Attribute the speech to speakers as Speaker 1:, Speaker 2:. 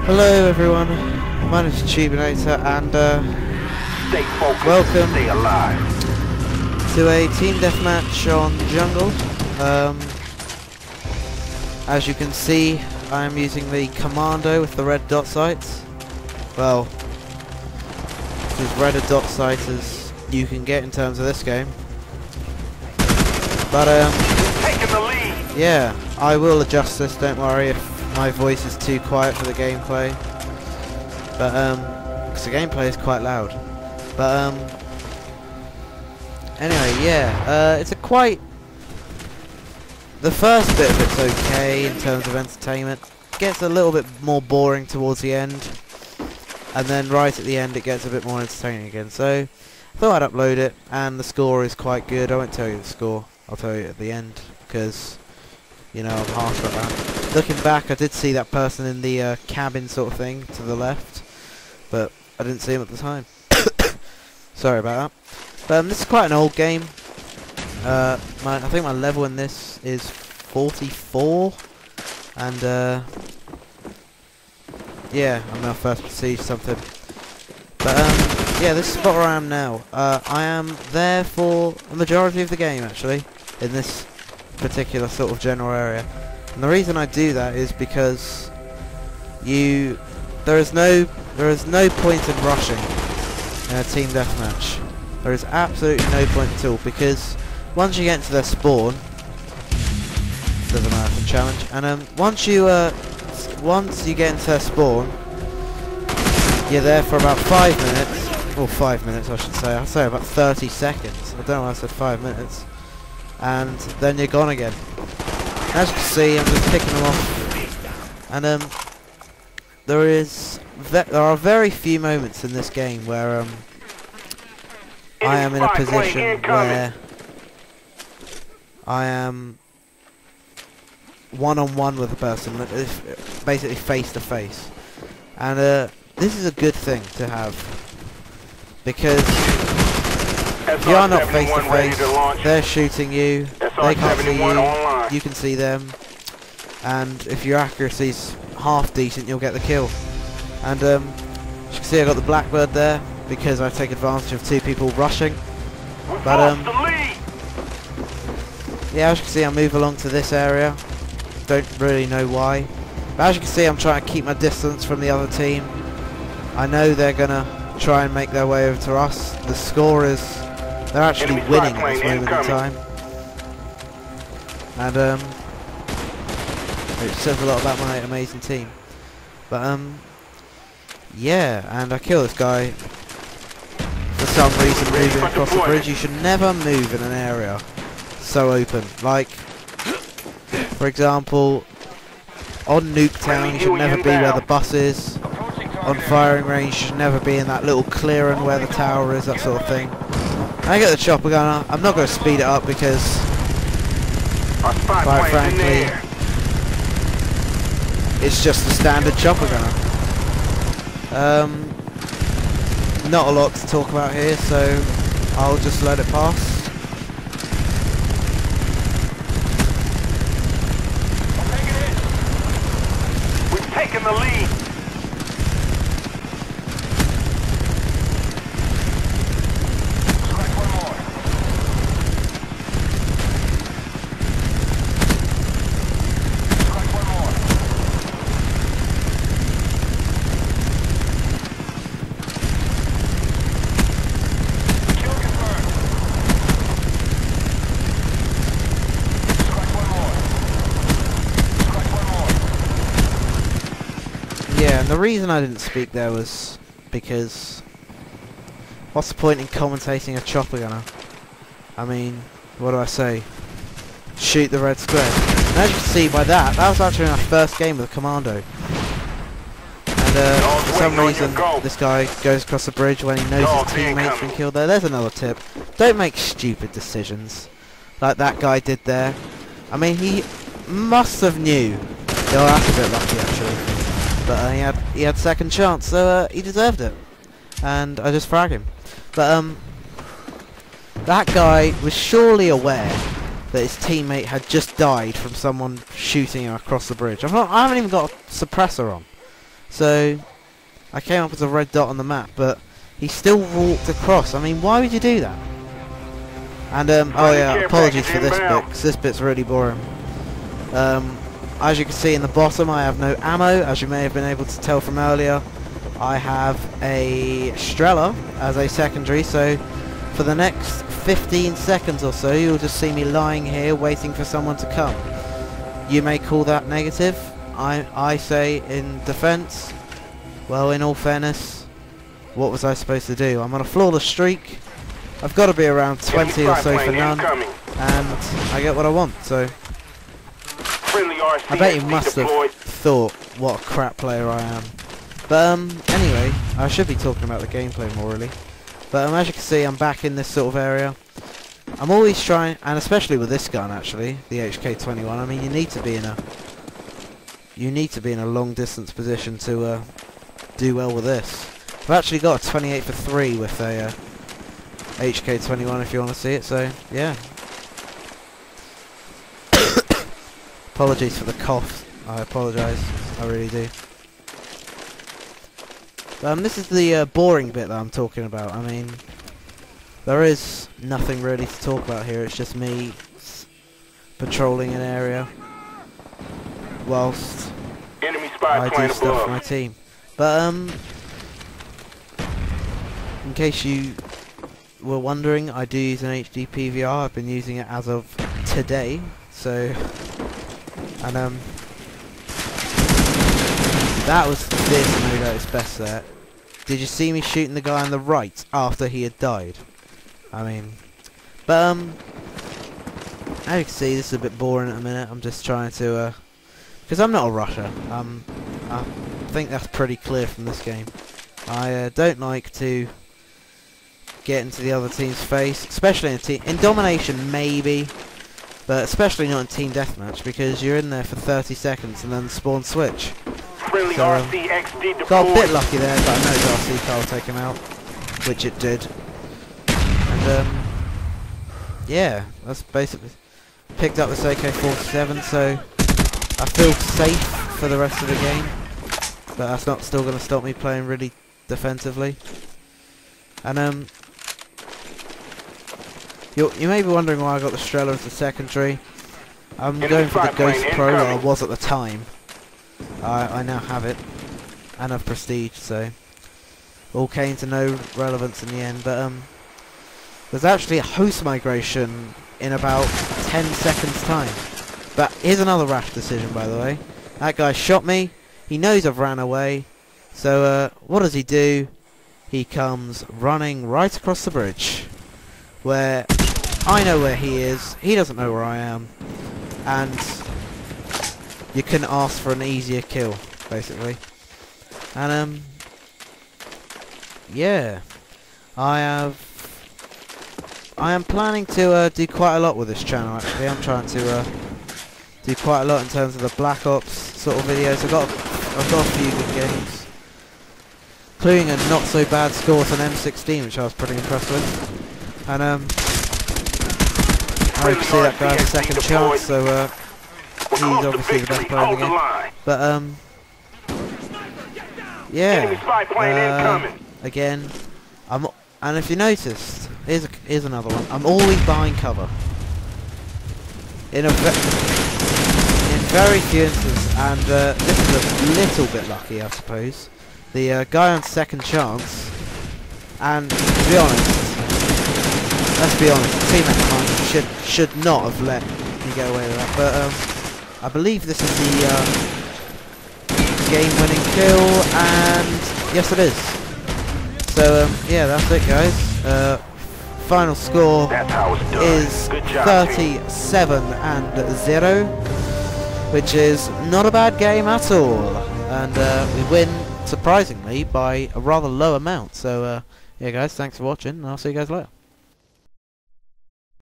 Speaker 1: Hello everyone, my name is Tubinator and
Speaker 2: Stay focused,
Speaker 1: welcome
Speaker 2: stay alive.
Speaker 1: to a team deathmatch on Jungle. As you can see, I am using the Commando with the red dot sights. Well, it's as red a dot sight as you can get in terms of this game. But
Speaker 2: Taking the lead.
Speaker 1: yeah, I will adjust this, don't worry if my voice is too quiet for the gameplay. But because the gameplay is quite loud. But anyway, yeah, it's a quite... The first bit of it's okay in terms of entertainment. It gets a little bit more boring towards the end. And then right at the end it gets a bit more entertaining again. So I thought I'd upload it, and the score is quite good. I won't tell you the score, I'll tell you at the end, because, you know, I'm harsh like that. Looking back, I did see that person in the cabin sort of thing to the left, but I didn't see him at the time. Sorry about that. But this is quite an old game. I think my level in this is 44, and yeah, I'm now first prestige something. But yeah, this is the spot where I am now. I am there for the majority of the game actually, in this particular sort of general area. And the reason I do that is because there is no point in rushing in a team deathmatch. There is absolutely no point at all, because once you get into their spawn, there's a marathon challenge, and once you get into their spawn, you're there for about 5 minutes, or 5 minutes I should say. I'll say about 30 seconds. I don't know why I said 5 minutes, and then you're gone again. As you can see, I'm just picking them off, and there are very few moments in this game where I am in a position where I am one-on-one with a person, basically face to face, and this is a good thing to have, because if you are not face to face, they're shooting you, they can't see you, you can see them, and if your accuracy's half decent, you'll get the kill. And as you can see, I got the Blackbird there because I take advantage of two people rushing. But yeah, as you can see, I move along to this area. Don't really know why, but as you can see, I'm trying to keep my distance from the other team. I know they're gonna try and make their way over to us. The score is they're actually winning at this moment in time, and it says a lot about my amazing team. But yeah, and I kill this guy for some reason moving across the bridge. You should never move in an area so open. Like, for example, on Nuketown you should never be where the bus is. On firing range you should never be in that little clearing where the tower is, that sort of thing. I get the chopper gunner. I'm not going to speed it up because, quite frankly, it's just a standard chopper gunner. Not a lot to talk about here, so I'll just let it pass.
Speaker 2: We've taken the lead.
Speaker 1: Yeah, and the reason I didn't speak there was because what's the point in commentating a chopper gunner? I mean, what do I say? Shoot the red square. And as you can see by that was actually my first game with a Commando. And for some reason, this guy goes across the bridge when he knows his teammate's been killed there. There's another tip. Don't make stupid decisions like that guy did there. I mean, he must have knew. Oh, that's a bit lucky actually. But he had second chance, so he deserved it, and I just fragged him. But that guy was surely aware that his teammate had just died from someone shooting him across the bridge. I haven't even got a suppressor on. So I came up with a red dot on the map, but he still walked across. I mean, why would you do that? And oh yeah, apologies for this bit, because this bit's really boring. As you can see in the bottom, I have no ammo, as you may have been able to tell from earlier. I have a Strela as a secondary, so for the next 15 seconds or so, you'll just see me lying here waiting for someone to come. You may call that negative. I say in defense, well, in all fairness, what was I supposed to do? I'm on a flawless streak. I've got to be around 20 or so for none, and I get what I want, so I bet you must have thought what a crap player I am. But anyway, I should be talking about the gameplay more really. But as you can see, I'm back in this sort of area. I'm always trying, and especially with this gun actually, the HK21. I mean, you need to be in a long distance position to do well with this. I've actually got a 28 for 3 with a HK21 if you want to see it. So yeah. Apologies for the cough. I apologise. I really do. This is the boring bit that I'm talking about. I mean, there is nothing really to talk about here. It's just me patrolling an area whilst I do stuff for my team. But in case you were wondering, I do use an HD PVR. I've been using it as of today. So, and that was this mode at its best there. Did you see me shooting the guy on the right after he had died? I mean, but as you can see, this is a bit boring at the minute. I'm just trying to, because I'm not a rusher. I think that's pretty clear from this game. I don't like to get into the other team's face, especially in domination maybe, but especially not in team deathmatch, because you're in there for 30 seconds and then spawn switch. So, got a bit lucky there, but I know the RC car will take him out, which it did. And yeah, that's basically picked up this AK-47, so I feel safe for the rest of the game. But that's not still going to stop me playing really defensively. And you may be wondering why I got the Strela as the secondary. I'm going for the Ghost Pro that I was at the time. I now have it, and have prestige, so all came to no relevance in the end. But there's actually a host migration in about 10 seconds time. But here's another rash decision, by the way. That guy shot me. He knows I've ran away. So what does he do? He comes running right across the bridge, where I know where he is. He doesn't know where I am, and you couldn't ask for an easier kill, basically. And yeah, I am planning to do quite a lot with this channel. Actually, I'm trying to do quite a lot in terms of the Black Ops sort of videos. I've got a few good games, including a not so bad score with an M16, which I was pretty impressed with. And I hope to see that guy have a second chance. So he's obviously the best player in the game. But yeah. Again, and if you noticed, here's another one. I'm always behind cover. In very few instances, and this is a little bit lucky, I suppose. The guy on second chance, and to be honest, let's be honest, the teammate of mine should not have let me get away with that. But I believe this is the game-winning kill, and yes, it is. So yeah, that's it, guys. Final score is 37-0, which is not a bad game at all, and we win surprisingly by a rather low amount. So yeah, guys, thanks for watching, and I'll see you guys later.